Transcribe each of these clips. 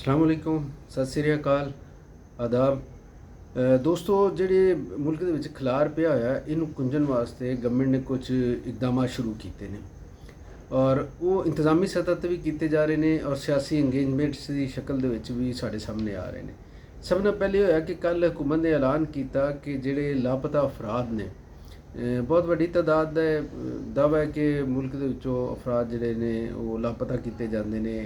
अस्सलाम वालेकुम, सत श्री अकाल, आदाब। ਦੋਸਤੋ, ਜਿਹੜੇ ਮੁਲਕ ਦੇ ਵਿੱਚ ਖਿਲਾਰ ਪਿਆ ਹੋਇਆ ਇਹਨੂੰ ਕੁੰਝਣ ਵਾਸਤੇ ਗਵਰਨਮੈਂਟ ਨੇ ਕੁਝ ਇਕਦਾਮਾਤ ਸ਼ੁਰੂ ਕੀਤੇ ਨੇ ਔਰ ਉਹ ਇੰਤਜ਼ਾਮੀ ਸਤਹ 'ਤੇ ਵੀ ਕੀਤੇ ਜਾ ਰਹੇ ਨੇ ਔਰ ਸਿਆਸੀ ਇੰਗੇਜਮੈਂਟਸ ਦੀ ਸ਼ਕਲ ਦੇ ਵਿੱਚ ਵੀ ਸਾਡੇ ਸਾਹਮਣੇ ਆ ਰਹੇ ਨੇ। ਸਭ ਤੋਂ ਪਹਿਲੇ ਹੋਇਆ ਕਿ ਕੱਲ੍ਹ ਹਕੂਮਤ ਨੇ ਐਲਾਨ ਕੀਤਾ ਕਿ ਜਿਹੜੇ ਲਾਪਤਾ ਅਫਰਾਦ ਨੇ, ਬਹੁਤ ਵੱਡੀ ਤਾਦਾਦ ਦਾ ਦਾਅਵਾ ਹੈ ਕਿ ਮੁਲਕ ਦੇ ਵਿੱਚੋਂ ਅਫਰਾਦ ਜਿਹੜੇ ਨੇ ਉਹ ਲਾਪਤਾ ਕੀਤੇ ਜਾਂਦੇ ਨੇ।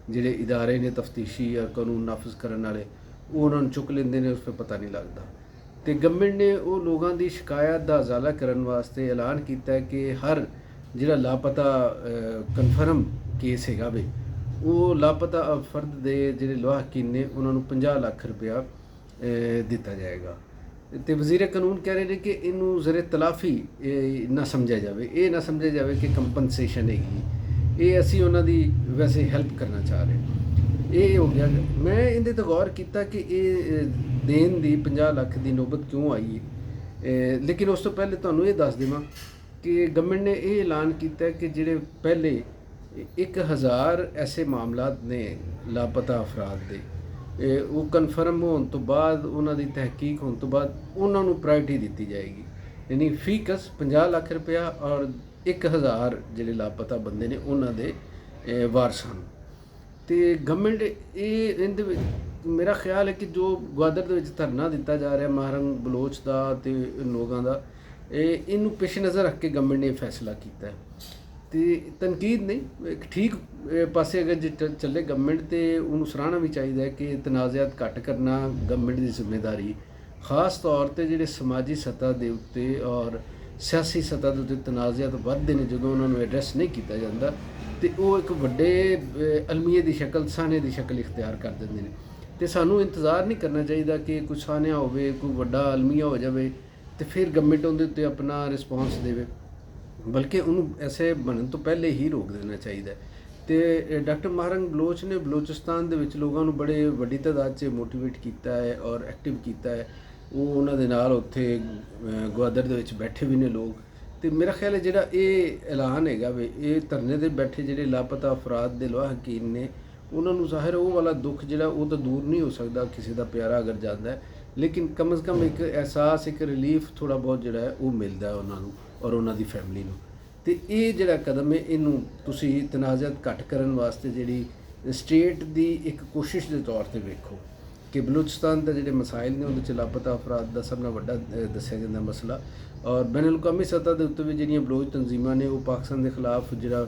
ਜਿਹੜੇ ਇਦਾਰੇ ਨੇ ਤਫਤੀਸ਼ੀ ਜਾਂ ਕਾਨੂੰਨ ਨਾਫਜ਼ ਕਰਨ ਵਾਲੇ, ਉਹ ਉਹਨਾਂ ਨੂੰ ਚੁੱਕ ਲੈਂਦੇ ਨੇ, ਉਸ 'ਤੇ ਪਤਾ ਨਹੀਂ ਲੱਗਦਾ। ਅਤੇ ਗਵਰਨਮੈਂਟ ਨੇ ਉਹ ਲੋਕਾਂ ਦੀ ਸ਼ਿਕਾਇਤ ਦਾ ਇਜ਼ਾਲਾ ਕਰਨ ਵਾਸਤੇ ਐਲਾਨ ਕੀਤਾ ਹੈ ਕਿ ਹਰ ਜਿਹੜਾ ਲਾਪਤਾ ਕਨਫਰਮ ਕੇਸ ਹੈਗਾ ਵੇ, ਉਹ ਲਾਪਤਾ ਫਰਦ ਦੇ ਜਿਹੜੇ ਲਵਾਹਕੀਨ ਨੇ ਉਹਨਾਂ ਨੂੰ 50 ਲੱਖ ਰੁਪਇਆ ਦਿੱਤਾ ਜਾਏਗਾ। ਅਤੇ ਵਜ਼ੀਰ ਕਾਨੂੰਨ ਕਹਿ ਰਹੇ ਨੇ ਕਿ ਇਹਨੂੰ ਜ਼ਰੇ ਤਲਾਫੀ ਨਾ ਸਮਝਿਆ ਜਾਵੇ, ਇਹ ਨਾ ਸਮਝਿਆ ਜਾਵੇ ਕਿ ਕੰਪਨਸੇਸ਼ਨ ਹੈਗੀ, ਇਹ ਅਸੀਂ ਉਹਨਾਂ ਦੀ ਵੈਸੇ ਹੈਲਪ ਕਰਨਾ ਚਾਹ ਰਹੇ। ਇਹ ਹੋ ਗਿਆ। ਮੈਂ ਇਹਦੇ 'ਤੇ ਗੌਰ ਕੀਤਾ ਕਿ ਇਹ ਦੇਣ ਦੀ 50 ਲੱਖ ਦੀ ਨੌਬਤ ਕਿਉਂ ਆਈ ਹੈ। ਲੇਕਿਨ ਉਸ ਤੋਂ ਪਹਿਲੇ ਤੁਹਾਨੂੰ ਇਹ ਦੱਸ ਦੇਵਾਂ ਕਿ ਗਵਰਨਮੈਂਟ ਨੇ ਇਹ ਐਲਾਨ ਕੀਤਾ ਕਿ ਜਿਹੜੇ ਪਹਿਲੇ 1000 ਐਸੇ ਮਾਮਲਾਤ ਨੇ ਲਾਪਤਾ ਅਫਰਾਦ ਦੇ, ਉਹ ਕਨਫਰਮ ਹੋਣ ਤੋਂ ਬਾਅਦ, ਉਹਨਾਂ ਦੀ ਤਹਿਕੀਕ ਹੋਣ ਤੋਂ ਬਾਅਦ ਉਹਨਾਂ ਨੂੰ ਪ੍ਰਾਇਰਟੀ ਦਿੱਤੀ ਜਾਏਗੀ। ਯਾਨੀ ਫੀ ਕਸ 50 ਲੱਖ ਰੁਪਇਆ ਔਰ 1000 ਜਿਹੜੇ ਲਾਪਤਾ ਬੰਦੇ ਨੇ ਉਹਨਾਂ ਦੇ ਵਾਰਸ ਹਨ। ਅਤੇ ਗਵਰਨਮੈਂਟ ਇਹਦੇ ਵਿੱਚ ਮੇਰਾ ਖਿਆਲ ਹੈ ਕਿ ਜੋ ਗਵਾਦਰ ਦੇ ਵਿੱਚ ਧਰਨਾ ਦਿੱਤਾ ਜਾ ਰਿਹਾ ਮਹਾਰੰਗ ਬਲੋਚ ਦਾ ਅਤੇ ਲੋਕਾਂ ਦਾ, ਇਹਨੂੰ ਪੇਸ਼ ਨਜ਼ਰ ਰੱਖ ਕੇ ਗਵਰਨਮੈਂਟ ਨੇ ਫੈਸਲਾ ਕੀਤਾ ਹੈ। ਅਤੇ ਤਨਕੀਦ ਨਹੀਂ, ਇੱਕ ਠੀਕ ਪਾਸੇ ਅਗਰ ਜੇ ਚੱਲੇ ਗਵਰਨਮੈਂਟ, ਅਤੇ ਉਹਨੂੰ ਸਰਾਹਣਾ ਵੀ ਚਾਹੀਦਾ ਹੈ ਕਿ ਤਨਾਜ਼ਾਤ ਘੱਟ ਕਰਨਾ ਗਵਰਨਮੈਂਟ ਦੀ ਜ਼ਿੰਮੇਦਾਰੀ, ਖਾਸ ਤੌਰ 'ਤੇ ਜਿਹੜੇ ਸਮਾਜੀ ਸਤਹ ਦੇ ਉੱਤੇ ਔਰ ਸਿਆਸੀ ਸਤਹ ਦੇ ਉੱਤੇ ਤਨਾਜ਼ਾਤ ਵੱਧਦੇ ਨੇ ਜਦੋਂ ਉਹਨਾਂ ਨੂੰ ਐਡਰੈਸ ਨਹੀਂ ਕੀਤਾ ਜਾਂਦਾ, ਅਤੇ ਉਹ ਇੱਕ ਵੱਡੇ ਅਲਮੀਏ ਦੀ ਸ਼ਕਲ, ਸਾਹਨੇ ਦੀ ਸ਼ਕਲ ਇਖਤਿਆਰ ਕਰ ਦਿੰਦੇ ਨੇ। ਅਤੇ ਸਾਨੂੰ ਇੰਤਜ਼ਾਰ ਨਹੀਂ ਕਰਨਾ ਚਾਹੀਦਾ ਕਿ ਕੋਈ ਸਾਹਨਿਆ ਹੋਵੇ, ਕੋਈ ਵੱਡਾ ਅਲਮੀਆ ਹੋ ਜਾਵੇ ਅਤੇ ਫਿਰ ਗਵਰਨਮੈਂਟ ਉਹਦੇ ਉੱਤੇ ਆਪਣਾ ਰਿਸਪੌਂਸ ਦੇਵੇ, ਬਲਕਿ ਉਹਨੂੰ ਐਸੇ ਬਣਨ ਤੋਂ ਪਹਿਲੇ ਹੀ ਰੋਕ ਦੇਣਾ ਚਾਹੀਦਾ। ਅਤੇ ਡਾਕਟਰ ਮਹਾਰੰਗ ਬਲੋਚ ਨੇ ਬਲੋਚਿਸਤਾਨ ਦੇ ਵਿੱਚ ਲੋਕਾਂ ਨੂੰ ਬੜੇ ਵੱਡੀ ਤਾਦਾਦ 'ਚ ਮੋਟੀਵੇਟ ਕੀਤਾ ਹੈ ਔਰ ਐਕਟਿਵ ਕੀਤਾ ਹੈ। ਉਹ ਉਹਨਾਂ ਦੇ ਨਾਲ ਉੱਥੇ ਗਵਾਦਰ ਦੇ ਵਿੱਚ ਬੈਠੇ ਵੀ ਨੇ ਲੋਕ। ਅਤੇ ਮੇਰਾ ਖਿਆਲ ਹੈ ਜਿਹੜਾ ਇਹ ਐਲਾਨ ਹੈਗਾ ਵੇ, ਇਹ ਧਰਨੇ 'ਤੇ ਬੈਠੇ ਜਿਹੜੇ ਲਾਪਤਾ ਅਫਰਾਦ ਦੇ ਲਵਾਹਕੀਨ ਨੇ, ਉਹਨਾਂ ਨੂੰ ਜ਼ਾਹਿਰ ਉਹ ਵਾਲਾ ਦੁੱਖ ਜਿਹੜਾ ਉਹ ਤਾਂ ਦੂਰ ਨਹੀਂ ਹੋ ਸਕਦਾ ਕਿਸੇ ਦਾ ਪਿਆਰਾ ਅਗਰ ਜਾਂਦਾ ਹੈ, ਲੇਕਿਨ ਕਮ ਅਜ਼ ਕਮ ਇੱਕ ਅਹਿਸਾਸ, ਇੱਕ ਰਿਲੀਫ ਥੋੜ੍ਹਾ ਬਹੁਤ ਜਿਹੜਾ ਹੈ ਉਹ ਮਿਲਦਾ ਉਹਨਾਂ ਨੂੰ ਔਰ ਉਹਨਾਂ ਦੀ ਫੈਮਿਲੀ ਨੂੰ। ਅਤੇ ਇਹ ਜਿਹੜਾ ਕਦਮ ਹੈ, ਇਹਨੂੰ ਤੁਸੀਂ ਤਨਾਜ਼ਾਤ ਘੱਟ ਕਰਨ ਵਾਸਤੇ ਜਿਹੜੀ ਸਟੇਟ ਦੀ ਇੱਕ ਕੋਸ਼ਿਸ਼ ਦੇ ਤੌਰ 'ਤੇ ਵੇਖੋ ਕਿ ਬਲੂਚਿਸਤਾਨ ਦੇ ਜਿਹੜੇ ਮਸਾਇਲ ਨੇ ਉਹਦੇ 'ਚ ਲਾਪਤਾ ਅਫਰਾਦ ਦਾ ਸਭ ਨਾਲੋਂ ਵੱਡਾ ਦੱਸਿਆ ਜਾਂਦਾ ਮਸਲਾ, ਔਰ ਬੈਨ ਅਲ-ਅਕਵਾਮੀ ਸਤਹ ਦੇ ਉੱਤੇ ਵੀ ਜਿਹੜੀਆਂ ਬਲੋਚ ਤਨਜ਼ੀਮਾਂ ਨੇ ਉਹ ਪਾਕਿਸਤਾਨ ਦੇ ਖਿਲਾਫ ਜਿਹੜਾ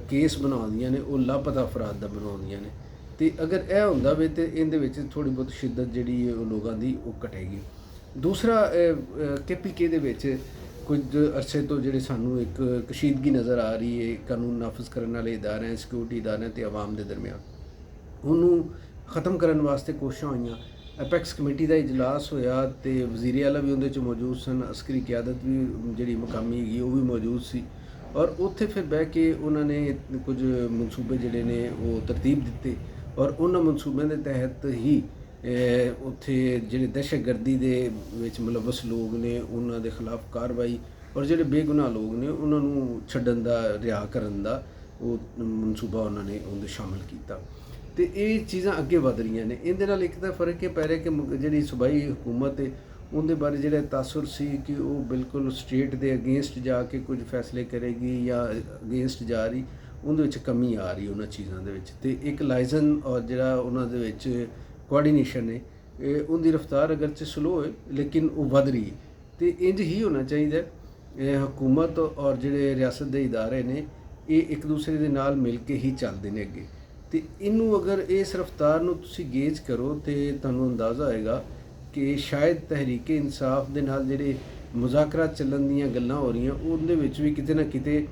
ਕੇਸ ਬਣਾਉਂਦੀਆਂ ਨੇ, ਉਹ ਲਾਪਤਾ ਅਫਰਾਦ ਦਾ ਬਣਾਉਂਦੀਆਂ ਨੇ। ਅਤੇ ਅਗਰ ਇਹ ਹੁੰਦਾ ਵੇ ਤਾਂ ਇਹਦੇ ਵਿੱਚ ਥੋੜ੍ਹੀ ਬਹੁਤ ਸ਼ਿੱਦਤ ਜਿਹੜੀ ਉਹ ਲੋਕਾਂ ਦੀ ਉਹ ਘਟੇਗੀ। ਦੂਸਰਾ, KPK ਦੇ ਵਿੱਚ ਕੁਝ ਅਰਸੇ ਤੋਂ ਜਿਹੜੇ ਸਾਨੂੰ ਇੱਕ ਕਸ਼ੀਦਗੀ ਨਜ਼ਰ ਆ ਰਹੀ ਹੈ ਕਾਨੂੰਨ ਨਾਫਜ਼ ਕਰਨ ਵਾਲੇ ਇਦਾਰਿਆਂ, ਸਿਕਿਉਰਿਟੀ ਇਦਾਰਿਆਂ ਅਤੇ ਆਵਾਮ ਦੇ ਦਰਮਿਆਨ, ਉਹਨੂੰ ਖ਼ਤਮ ਕਰਨ ਵਾਸਤੇ ਕੋਸ਼ਿਸ਼ਾਂ ਹੋਈਆਂ। ਅਪੈਕਸ ਕਮੇਟੀ ਦਾ ਇਜਲਾਸ ਹੋਇਆ ਅਤੇ ਵਜ਼ੀਰ ਆਲਾ ਵੀ ਉਹਦੇ 'ਚ ਮੌਜੂਦ ਸਨ, ਅਸਕਰੀ ਕਿਆਦਤ ਵੀ ਜਿਹੜੀ ਮਕਾਮੀ ਹੈਗੀ ਉਹ ਵੀ ਮੌਜੂਦ ਸੀ, ਔਰ ਉੱਥੇ ਫਿਰ ਬਹਿ ਕੇ ਉਹਨਾਂ ਨੇ ਕੁਝ ਮਨਸੂਬੇ ਜਿਹੜੇ ਨੇ ਉਹ ਤਰਤੀਬ ਦਿੱਤੇ, ਔਰ ਉਹਨਾਂ ਮਨਸੂਬਿਆਂ ਦੇ ਤਹਿਤ ਹੀ ਉੱਥੇ ਜਿਹੜੇ ਦਹਿਸ਼ਤਗਰਦੀ ਦੇ ਵਿੱਚ ਮੁਲਵਸ ਲੋਕ ਨੇ ਉਹਨਾਂ ਦੇ ਖਿਲਾਫ ਕਾਰਵਾਈ, ਔਰ ਜਿਹੜੇ ਬੇਗੁਨਾਹ ਲੋਕ ਨੇ ਉਹਨਾਂ ਨੂੰ ਛੱਡਣ ਦਾ, ਰਿਹਾਅ ਕਰਨ ਦਾ ਉਹ ਮਨਸੂਬਾ ਉਹਨਾਂ ਨੇ ਉਹਦੇ ਸ਼ਾਮਲ ਕੀਤਾ। ਅਤੇ ਇਹ ਚੀਜ਼ਾਂ ਅੱਗੇ ਵਧ ਰਹੀਆਂ ਨੇ। ਇਹਦੇ ਨਾਲ ਇੱਕ ਤਾਂ ਫਰਕ ਇਹ ਪੈ ਰਿਹਾ ਕਿ ਜਿਹੜੀ ਸੂਬਾਈ ਹੁਕੂਮਤ ਹੈ ਉਹਦੇ ਬਾਰੇ ਜਿਹੜਾ ਤਾਸੁਰ ਸੀ ਕਿ ਉਹ ਬਿਲਕੁਲ ਸਟੇਟ ਦੇ ਅਗੇਂਸਟ ਜਾ ਕੇ ਕੁਝ ਫੈਸਲੇ ਕਰੇਗੀ ਜਾਂ ਅਗੇਂਸਟ ਜਾ ਰਹੀ, ਉਹਦੇ ਵਿੱਚ ਕਮੀ ਆ ਰਹੀ ਉਹਨਾਂ ਚੀਜ਼ਾਂ ਦੇ ਵਿੱਚ। ਅਤੇ ਇੱਕ ਲਾਇਜ਼ਨ ਔਰ ਜਿਹੜਾ ਉਹਨਾਂ ਦੇ ਵਿੱਚ ਕੋਆਰਡੀਨੇਸ਼ਨ ਹੈ, ਉਹਦੀ ਰਫਤਾਰ ਅਗਰਚੇ ਸਲੋ ਹੈ ਲੇਕਿਨ ਉਹ ਵੱਧ ਰਹੀ ਹੈ। ਅਤੇ ਇੰਝ ਹੀ ਹੋਣਾ ਚਾਹੀਦਾ। ਹਕੂਮਤ ਔਰ ਜਿਹੜੇ ਰਿਆਸਤ ਦੇ ਇਦਾਰੇ ਨੇ ਇਹ ਇੱਕ ਦੂਸਰੇ ਦੇ ਨਾਲ ਮਿਲ ਕੇ ਹੀ ਚੱਲਦੇ ਨੇ ਅੱਗੇ। ਅਤੇ ਇਹਨੂੰ ਅਗਰ ਇਸ ਰਫਤਾਰ ਨੂੰ ਤੁਸੀਂ ਗੇਜ ਕਰੋ ਤਾਂ ਤੁਹਾਨੂੰ ਅੰਦਾਜ਼ਾ ਹੋਏਗਾ ਕਿ ਸ਼ਾਇਦ ਤਹਿਰੀਕ ਇਨਸਾਫ ਦੇ ਨਾਲ ਜਿਹੜੇ ਮੁਜ਼ਾਕਰਾਤ ਚੱਲਣ ਦੀਆਂ ਗੱਲਾਂ ਹੋ ਰਹੀਆਂ, ਉਹਦੇ ਵਿੱਚ ਵੀ ਕਿਤੇ ਨਾ ਕਿਤੇ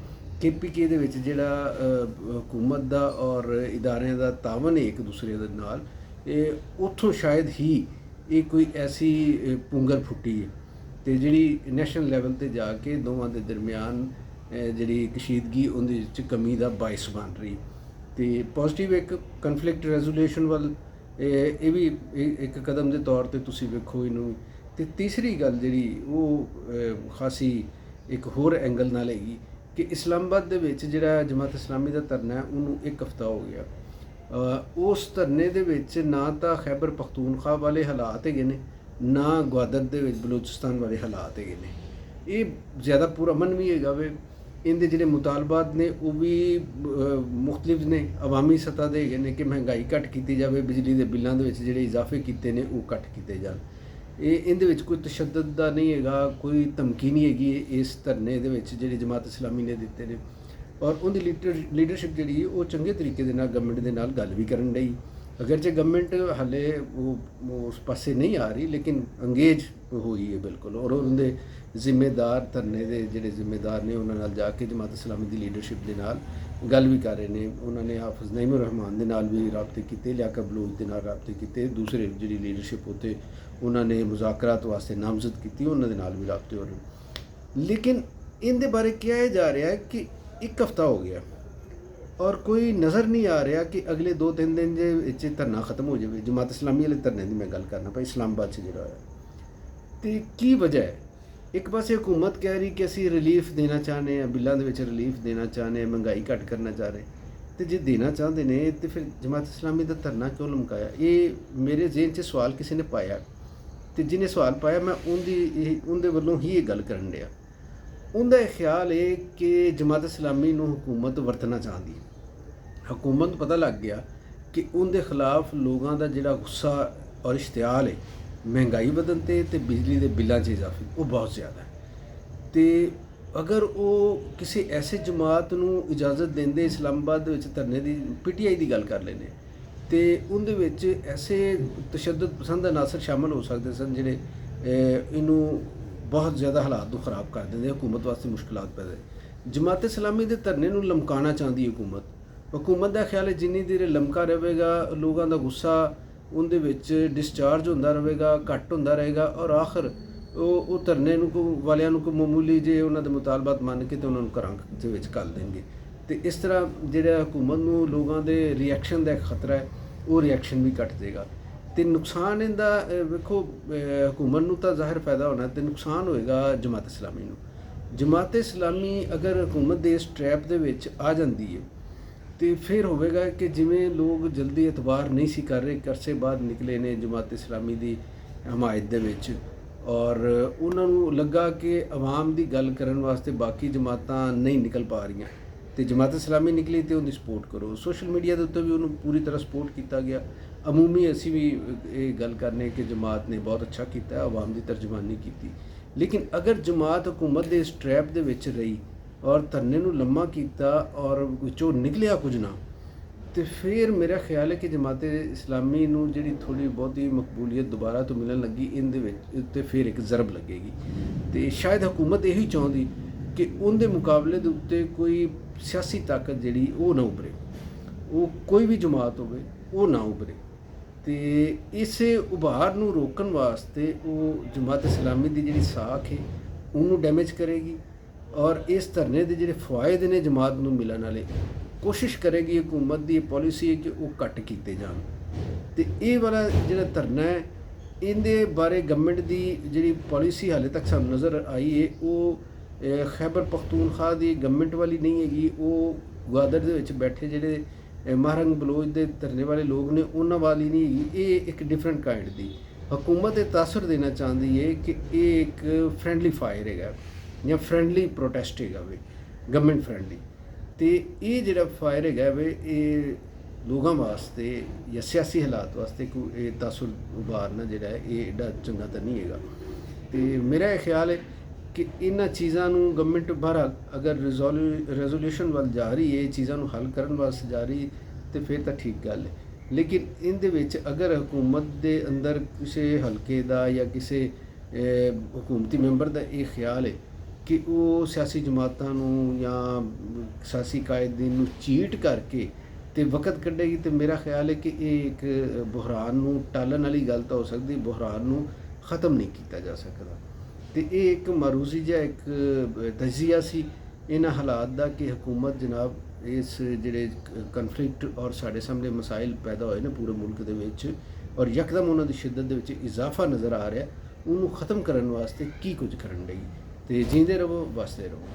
KPK ਦੇ ਵਿੱਚ ਜਿਹੜਾ ਹਕੂਮਤ ਦਾ ਔਰ ਇਦਾਰਿਆਂ ਦਾ ਤਾਵਨ ਹੈ ਇੱਕ ਦੂਸਰੇ ਦੇ ਨਾਲ, ਉੱਥੋਂ ਸ਼ਾਇਦ ਹੀ ਇਹ ਕੋਈ ਐਸੀ ਪੁੰਗਰ ਫੁੱਟੀ ਹੈ ਅਤੇ ਜਿਹੜੀ ਨੈਸ਼ਨਲ ਲੈਵਲ 'ਤੇ ਜਾ ਕੇ ਦੋਵਾਂ ਦੇ ਦਰਮਿਆਨ ਜਿਹੜੀ ਕਸ਼ੀਦਗੀ ਉਹਦੇ ਵਿੱਚ ਕਮੀ ਦਾ ਬਾਇਸ ਬਣ ਰਹੀ। ਅਤੇ ਪੋਜ਼ੀਟਿਵ ਇੱਕ ਕਨਫਲਿਕਟ ਰੈਜ਼ੋਲੂਸ਼ਨ ਵੱਲ ਇਹ ਵੀ ਇੱਕ ਕਦਮ ਦੇ ਤੌਰ 'ਤੇ ਤੁਸੀਂ ਵੇਖੋ ਇਹਨੂੰ। ਅਤੇ ਤੀਸਰੀ ਗੱਲ ਜਿਹੜੀ ਉਹ ਖਾਸੀ ਇੱਕ ਹੋਰ ਐਂਗਲ ਨਾਲ ਹੈਗੀ ਕਿ ਇਸਲਾਮਾਬਾਦ ਦੇ ਵਿੱਚ ਜਿਹੜਾ ਜਮਾਤ ਇਸਲਾਮੀ ਦਾ ਧਰਨਾ ਹੈ ਉਹਨੂੰ 1 ਹਫ਼ਤਾ ਹੋ ਗਿਆ। ਉਸ ਧਰਨੇ ਦੇ ਵਿੱਚ ਨਾ ਤਾਂ ਖੈਬਰ ਪਖਤੂਨਖਵਾ ਵਾਲੇ ਹਾਲਾਤ ਹੈਗੇ ਨੇ, ਨਾ ਗਵਾਦਰ ਦੇ ਵਿੱਚ ਬਲੋਚਿਸਤਾਨ ਵਾਲੇ ਹਾਲਾਤ ਹੈਗੇ ਨੇ। ਇਹ ਜ਼ਿਆਦਾ ਪੁਰਅਮਨ ਵੀ ਹੈਗਾ ਵੇ। ਇਹਦੇ ਜਿਹੜੇ ਮੁਤਾਲਬਾਤ ਨੇ ਉਹ ਵੀ ਮੁਖਤਲਿਫ ਨੇ, ਅਵਾਮੀ ਸਤ੍ਹਾ ਦੇ ਹੈਗੇ ਨੇ ਕਿ ਮਹਿੰਗਾਈ ਘੱਟ ਕੀਤੀ ਜਾਵੇ, ਬਿਜਲੀ ਦੇ ਬਿੱਲਾਂ ਦੇ ਵਿੱਚ ਜਿਹੜੇ ਇਜ਼ਾਫੇ ਕੀਤੇ ਨੇ ਉਹ ਘੱਟ ਕੀਤੇ ਜਾਣ। ਇਹਦੇ ਵਿੱਚ ਕੋਈ ਤਸ਼ੱਦਦ ਦਾ ਨਹੀਂ ਹੈਗਾ, ਕੋਈ ਧਮਕੀ ਨਹੀਂ ਹੈਗੀ ਇਸ ਧਰਨੇ ਦੇ ਵਿੱਚ ਜਿਹੜੀ ਜਮਾਤ ਇਸਲਾਮੀ ਨੇ ਦਿੱਤੇ ਨੇ। ਔਰ ਉਹਦੀ ਲੀਡਰਸ਼ਿਪ ਜਿਹੜੀ ਉਹ ਚੰਗੇ ਤਰੀਕੇ ਦੇ ਨਾਲ ਗਵਰਨਮੈਂਟ ਦੇ ਨਾਲ ਗੱਲ ਵੀ ਕਰਨ ਡਈ। ਅਗਰਚੇ ਗਵਰਨਮੈਂਟ ਹਾਲੇ ਉਹ ਉਸ ਪਾਸੇ ਨਹੀਂ ਆ ਰਹੀ, ਲੇਕਿਨ ਅੰਗੇਜ ਹੋਈ ਹੈ ਬਿਲਕੁਲ। ਔਰ ਉਹਦੇ ਜ਼ਿੰਮੇਦਾਰ ਧਰਨੇ ਦੇ ਜਿਹੜੇ ਜ਼ਿੰਮੇਦਾਰ ਨੇ ਉਹਨਾਂ ਨਾਲ ਜਾ ਕੇ ਜਮਾਤ ਇਸਲਾਮੀ ਦੀ ਲੀਡਰਸ਼ਿਪ ਦੇ ਨਾਲ ਗੱਲ ਵੀ ਕਰ ਰਹੇ ਨੇ। ਉਹਨਾਂ ਨੇ ਹਾਫਿਜ਼ ਨਈਮੁਰ ਰਹਿਮਾਨ ਦੇ ਨਾਲ ਵੀ ਰਾਬਤੇ ਕੀਤੇ, ਲਿਆਕਤ ਬਲੋਚ ਦੇ ਨਾਲ ਰਾਬਤੇ ਕੀਤੇ, ਦੂਸਰੇ ਜਿਹੜੀ ਲੀਡਰਸ਼ਿਪ ਉੱਤੇ ਉਹਨਾਂ ਨੇ ਮੁਜ਼ਾਕਰਾਤ ਵਾਸਤੇ ਨਾਮਜ਼ਦ ਕੀਤੀ, ਉਹਨਾਂ ਦੇ ਨਾਲ ਵੀ ਰਾਬਤੇ ਹੋ ਰਹੇ। ਲੇਕਿਨ ਇਹਦੇ ਬਾਰੇ ਕਿਹਾ ਜਾ ਰਿਹਾ ਹੈ ਕਿ ਇੱਕ ਹਫ਼ਤਾ ਹੋ ਗਿਆ ਔਰ ਕੋਈ ਨਜ਼ਰ ਨਹੀਂ ਆ ਰਿਹਾ ਕਿ ਅਗਲੇ 2-3 ਦਿਨ ਦੇ ਵਿੱਚ ਧਰਨਾ ਖਤਮ ਹੋ ਜਾਵੇ। ਜਮਾਤ ਇਸਲਾਮੀ ਵਾਲੇ ਧਰਨੇ ਦੀ ਮੈਂ ਗੱਲ ਕਰਨਾ ਭਾਈ, ਇਸਲਾਮਾਬਾਦ 'ਚ ਜਿਹੜਾ ਹੋਇਆ। ਅਤੇ ਕੀ ਵਜ੍ਹਾ ਹੈ? ਇੱਕ ਪਾਸੇ ਹਕੂਮਤ ਕਹਿ ਰਹੀ ਕਿ ਅਸੀਂ ਰਿਲੀਫ ਦੇਣਾ ਚਾਹੁੰਦੇ ਹਾਂ, ਬਿੱਲਾਂ ਦੇ ਵਿੱਚ ਰਿਲੀਫ ਦੇਣਾ ਚਾਹੁੰਦੇ ਹਾਂ, ਮਹਿੰਗਾਈ ਘੱਟ ਕਰਨਾ ਚਾਹ ਰਹੇ। ਅਤੇ ਜੇ ਦੇਣਾ ਚਾਹੁੰਦੇ ਨੇ ਤਾਂ ਫਿਰ ਜਮਾਤ ਇਸਲਾਮੀ ਦਾ ਧਰਨਾ ਕਿਉਂ ਲਮਕਾਇਆ? ਇਹ ਮੇਰੇ ਜ਼ਿਹਨ 'ਚ ਸਵਾਲ ਕਿਸੇ ਨੇ ਪਾਇਆ, ਅਤੇ ਜਿਹਨੇ ਸਵਾਲ ਪਾਇਆ ਮੈਂ ਉਹਦੇ ਵੱਲੋਂ ਹੀ ਇਹ ਗੱਲ ਕਰਨ ਡਿਆ। ਉਹਦਾ ਇਹ ਖਿਆਲ ਹੈ ਕਿ ਜਮਾਤ ਇਸਲਾਮੀ ਨੂੰ ਹਕੂਮਤ ਵਰਤਣਾ ਚਾਹੁੰਦੀ। ਹਕੂਮਤ ਨੂੰ ਪਤਾ ਲੱਗ ਗਿਆ ਕਿ ਉਹਦੇ ਖਿਲਾਫ ਲੋਕਾਂ ਦਾ ਜਿਹੜਾ ਗੁੱਸਾ ਔਰ ਇਸ਼ਤਿਆਲ ਹੈ ਮਹਿੰਗਾਈ ਵਧਣ 'ਤੇ ਬਿਜਲੀ ਦੇ ਬਿੱਲਾਂ 'ਚ ਇਜ਼ਾਫੇ ਉਹ ਬਹੁਤ ਜ਼ਿਆਦਾ ਹੈ। ਅਤੇ ਅਗਰ ਉਹ ਕਿਸੇ ਐਸੇ ਜਮਾਤ ਨੂੰ ਇਜਾਜ਼ਤ ਦਿੰਦੇ ਇਸਲਾਮਾਬਾਦ ਦੇ ਵਿੱਚ ਧਰਨੇ ਦੀ, PTI ਦੀ ਗੱਲ ਕਰ ਲੈਂਦੇ, ਅਤੇ ਉਹਦੇ ਵਿੱਚ ਐਸੇ ਤਸ਼ੱਦਦ ਪਸੰਦ ਅਨਾਸਰ ਸ਼ਾਮਲ ਹੋ ਸਕਦੇ ਸਨ ਜਿਹੜੇ ਇਹਨੂੰ ਬਹੁਤ ਜ਼ਿਆਦਾ ਹਾਲਾਤ ਨੂੰ ਖਰਾਬ ਕਰ ਦਿੰਦੇ, ਹਕੂਮਤ ਵਾਸਤੇ ਮੁਸ਼ਕਿਲਾਤ ਪੈਦਾ। ਜਮਾਤ ਇਸਲਾਮੀ ਦੇ ਧਰਨੇ ਨੂੰ ਲਮਕਾਉਣਾ ਚਾਹੁੰਦੀ ਹਕੂਮਤ ਦਾ ਖਿਆਲ ਹੈ ਜਿੰਨੀ ਦੇਰ ਲਮਕਾ ਰਹੇਗਾ ਲੋਕਾਂ ਦਾ ਗੁੱਸਾ ਉਹਦੇ ਵਿੱਚ ਡਿਸਚਾਰਜ ਹੁੰਦਾ ਰਹੇਗਾ, ਘੱਟ ਹੁੰਦਾ ਰਹੇਗਾ, ਔਰ ਆਖਰ ਉਹ ਧਰਨੇ ਨੂੰ ਵਾਲਿਆਂ ਨੂੰ ਕੋਈ ਮਾਮੂਲੀ ਜੇ ਉਹਨਾਂ ਦੇ ਮੁਤਾਲਬਾਤ ਮੰਨ ਕੇ ਅਤੇ ਉਹਨਾਂ ਨੂੰ ਘਰਾਂ ਦੇ ਵਿੱਚ ਘੱਲ ਦੇਣਗੇ। ਅਤੇ ਇਸ ਤਰ੍ਹਾਂ ਜਿਹੜਾ ਹਕੂਮਤ ਨੂੰ ਲੋਕਾਂ ਦੇ ਰਿਐਕਸ਼ਨ ਦਾ ਇੱਕ ਖਤਰਾ ਹੈ, ਉਹ ਰਿਐਕਸ਼ਨ ਵੀ ਘੱਟ ਜਾਏਗਾ। ਅਤੇ ਨੁਕਸਾਨ ਇਹਦਾ ਵੇਖੋ, ਹਕੂਮਤ ਨੂੰ ਤਾਂ ਜ਼ਾਹਿਰ ਫਾਇਦਾ ਹੋਣਾ, ਅਤੇ ਨੁਕਸਾਨ ਹੋਏਗਾ ਜਮਾਤ ਇਸਲਾਮੀ ਨੂੰ। ਜਮਾਤ ਇਸਲਾਮੀ ਅਗਰ ਹਕੂਮਤ ਦੇ ਇਸ ਟਰੈਪ ਦੇ ਵਿੱਚ ਆ ਜਾਂਦੀ ਹੈ ਅਤੇ ਫਿਰ ਹੋਵੇਗਾ ਕਿ ਜਿਵੇਂ ਲੋਕ ਜਲਦੀ ਇਤਬਾਰ ਨਹੀਂ ਸੀ ਕਰ ਰਹੇ, ਅਰਸੇ ਬਾਅਦ ਨਿਕਲੇ ਨੇ ਜਮਾਤ ਇਸਲਾਮੀ ਦੀ ਹਮਾਇਤ ਦੇ ਵਿੱਚ, ਔਰ ਉਹਨਾਂ ਨੂੰ ਲੱਗਾ ਕਿ ਆਵਾਮ ਦੀ ਗੱਲ ਕਰਨ ਵਾਸਤੇ ਬਾਕੀ ਜਮਾਤਾਂ ਨਹੀਂ ਨਿਕਲ ਪਾ ਰਹੀਆਂ, ਅਤੇ ਜਮਾਤ ਇਸਲਾਮੀ ਨਿਕਲੀ ਅਤੇ ਉਹਦੀ ਸਪੋਰਟ ਕਰੋ। ਸੋਸ਼ਲ ਮੀਡੀਆ ਦੇ ਉੱਤੇ ਵੀ ਉਹਨੂੰ ਪੂਰੀ ਤਰ੍ਹਾਂ ਸਪੋਰਟ ਕੀਤਾ ਗਿਆ। ਅਮੂਮੀ ਅਸੀਂ ਵੀ ਇਹ ਗੱਲ ਕਰਨੇ ਕਿ ਜਮਾਤ ਨੇ ਬਹੁਤ ਅੱਛਾ ਕੀਤਾ, ਆਵਾਮ ਦੀ ਤਰਜਮਾਨੀ ਕੀਤੀ। ਲੇਕਿਨ ਅਗਰ ਜਮਾਤ ਹਕੂਮਤ ਦੇ ਇਸ ਟਰੈਪ ਦੇ ਵਿੱਚ ਰਹੀ ਔਰ ਧਰਨੇ ਨੂੰ ਲੰਮਾ ਕੀਤਾ ਔਰ ਵਿੱਚੋਂ ਨਿਕਲਿਆ ਕੁਝ ਨਾ, ਅਤੇ ਫਿਰ ਮੇਰਾ ਖਿਆਲ ਹੈ ਕਿ ਜਮਾਤ ਇਸਲਾਮੀ ਨੂੰ ਜਿਹੜੀ ਥੋੜ੍ਹੀ ਬਹੁਤੀ ਮਕਬੂਲੀਅਤ ਦੁਬਾਰਾ ਤੋਂ ਮਿਲਣ ਲੱਗੀ, ਇਹਦੇ ਵਿੱਚ ਉੱਤੇ ਫਿਰ ਇੱਕ ਜ਼ਰਬ ਲੱਗੇਗੀ। ਅਤੇ ਸ਼ਾਇਦ ਹਕੂਮਤ ਇਹੀ ਚਾਹੁੰਦੀ ਕਿ ਉਹਦੇ ਮੁਕਾਬਲੇ ਦੇ ਉੱਤੇ ਕੋਈ ਸਿਆਸੀ ਤਾਕਤ ਜਿਹੜੀ ਉਹ ਨਾ ਉਭਰੇ, ਉਹ ਕੋਈ ਵੀ ਜਮਾਤ ਹੋਵੇ ਉਹ ਨਾ ਉਭਰੇ। ਅਤੇ ਇਸੇ ਉਭਾਰ ਨੂੰ ਰੋਕਣ ਵਾਸਤੇ ਉਹ ਜਮਾਤ ਇਸਲਾਮੀ ਦੀ ਜਿਹੜੀ ਸਾਖ ਹੈ ਉਹਨੂੰ ਡੈਮੇਜ ਕਰੇਗੀ, ਔਰ ਇਸ ਧਰਨੇ ਦੇ ਜਿਹੜੇ ਫਵਾਇਦ ਨੇ ਜਮਾਤ ਨੂੰ ਮਿਲਣ ਵਾਲੇ, ਕੋਸ਼ਿਸ਼ ਕਰੇਗੀ ਹਕੂਮਤ ਦੀ ਪੋਲਿਸੀ ਹੈ ਕਿ ਉਹ ਘੱਟ ਕੀਤੇ ਜਾਣ। ਅਤੇ ਇਹ ਵਾਲਾ ਜਿਹੜਾ ਧਰਨਾ ਹੈ ਇਹਦੇ ਬਾਰੇ ਗਵਰਨਮੈਂਟ ਦੀ ਜਿਹੜੀ ਪੋਲਿਸੀ ਹਾਲੇ ਤੱਕ ਸਾਨੂੰ ਨਜ਼ਰ ਆਈ ਹੈ ਉਹ ਖੈਬਰ ਪਖਤੂਨਖਵਾ ਦੀ ਗਵਰਨਮੈਂਟ ਵਾਲੀ ਨਹੀਂ ਹੈਗੀ, ਉਹ ਗਵਾਦਰ ਦੇ ਵਿੱਚ ਬੈਠੇ ਜਿਹੜੇ ਮਹਾਰੰਗ ਬਲੋਚ ਦੇ ਧਰਨੇ ਵਾਲੇ ਲੋਕ ਨੇ ਉਹਨਾਂ ਵਾਲੀ ਨਹੀਂ ਹੈਗੀ। ਇਹ ਇੱਕ ਡਿਫਰੈਂਟ ਕਾਈਂਡ ਦੀ ਹਕੂਮਤ ਇਹ ਤਾਸਰ ਦੇਣਾ ਚਾਹੁੰਦੀ ਹੈ ਕਿ ਇਹ ਇੱਕ ਫਰੈਂਡਲੀ ਫਾਇਰ ਹੈਗਾ ਜਾਂ ਫਰੈਂਡਲੀ ਪ੍ਰੋਟੈਸਟ ਹੈਗਾ ਵੇ, ਗਵਰਨਮੈਂਟ ਫਰੈਂਡਲੀ। ਅਤੇ ਇਹ ਜਿਹੜਾ ਫਾਇਰ ਹੈਗਾ ਵੇ ਇਹ ਲੋਕਾਂ ਵਾਸਤੇ ਜਾਂ ਸਿਆਸੀ ਹਾਲਾਤ ਵਾਸਤੇ ਕੋਈ ਇਹ ਤਾਸਰ ਉਭਾਰਨਾ ਜਿਹੜਾ ਹੈ ਇਹ ਐਡਾ ਚੰਗਾ ਤਾਂ ਨਹੀਂ ਹੈਗਾ। ਅਤੇ ਮੇਰਾ ਇਹ ਖਿਆਲ ਹੈ ਕਿ ਇਹਨਾਂ ਚੀਜ਼ਾਂ ਨੂੰ ਗਵਰਨਮੈਂਟ ਬਹਰਹਾਲ ਅਗਰ ਰੈਜ਼ੋਲਿਊਸ਼ਨ ਵੱਲ ਜਾ ਰਹੀ ਹੈ, ਇਹ ਚੀਜ਼ਾਂ ਨੂੰ ਹੱਲ ਕਰਨ ਵਾਸਤੇ ਜਾ ਰਹੀ ਤਾਂ ਫਿਰ ਤਾਂ ਠੀਕ ਗੱਲ ਹੈ। ਲੇਕਿਨ ਇਹਦੇ ਵਿੱਚ ਅਗਰ ਹਕੂਮਤ ਦੇ ਅੰਦਰ ਕਿਸੇ ਹਲਕੇ ਦਾ ਜਾਂ ਕਿਸੇ ਹਕੂਮਤੀ ਮੈਂਬਰ ਦਾ ਇਹ ਖਿਆਲ ਹੈ ਕਿ ਉਹ ਸਿਆਸੀ ਜਮਾਤਾਂ ਨੂੰ ਜਾਂ ਸਿਆਸੀ ਕਾਇਦੀਨ ਨੂੰ ਚੀਟ ਕਰਕੇ ਅਤੇ ਵਕਤ ਕੱਢੇਗੀ, ਅਤੇ ਮੇਰਾ ਖਿਆਲ ਹੈ ਕਿ ਇਹ ਇੱਕ ਬੁਹਰਾਨ ਨੂੰ ਟਾਲਣ ਵਾਲੀ ਗੱਲ ਤਾਂ ਹੋ ਸਕਦੀ, ਬੁਹਰਾਨ ਨੂੰ ਖ਼ਤਮ ਨਹੀਂ ਕੀਤਾ ਜਾ ਸਕਦਾ। ਅਤੇ ਇਹ ਇੱਕ ਮਾਰੂਜ਼ੀ ਜਿਹਾ ਇੱਕ ਤਜਜ਼ੀਆ ਸੀ ਇਹਨਾਂ ਹਾਲਾਤ ਦਾ ਕਿ ਹਕੂਮਤ ਜਨਾਬ ਇਸ ਜਿਹੜੇ ਕਨਫਲਿਕਟ ਔਰ ਸਾਡੇ ਸਾਹਮਣੇ ਮਸਾਇਲ ਪੈਦਾ ਹੋਏ ਨੇ ਪੂਰੇ ਮੁਲਕ ਦੇ ਵਿੱਚ, ਔਰ ਯਕਦਮ ਉਹਨਾਂ ਦੀ ਸ਼ਿੱਦਤ ਦੇ ਵਿੱਚ ਇਜ਼ਾਫਾ ਨਜ਼ਰ ਆ ਰਿਹਾ, ਉਹਨੂੰ ਖ਼ਤਮ ਕਰਨ ਵਾਸਤੇ ਕੀ ਕੁਝ ਕਰਨ ਲਈ। ਅਤੇ ਜੀਂਦੇ ਰਹੋ, ਵਸਦੇ ਰਹੋ।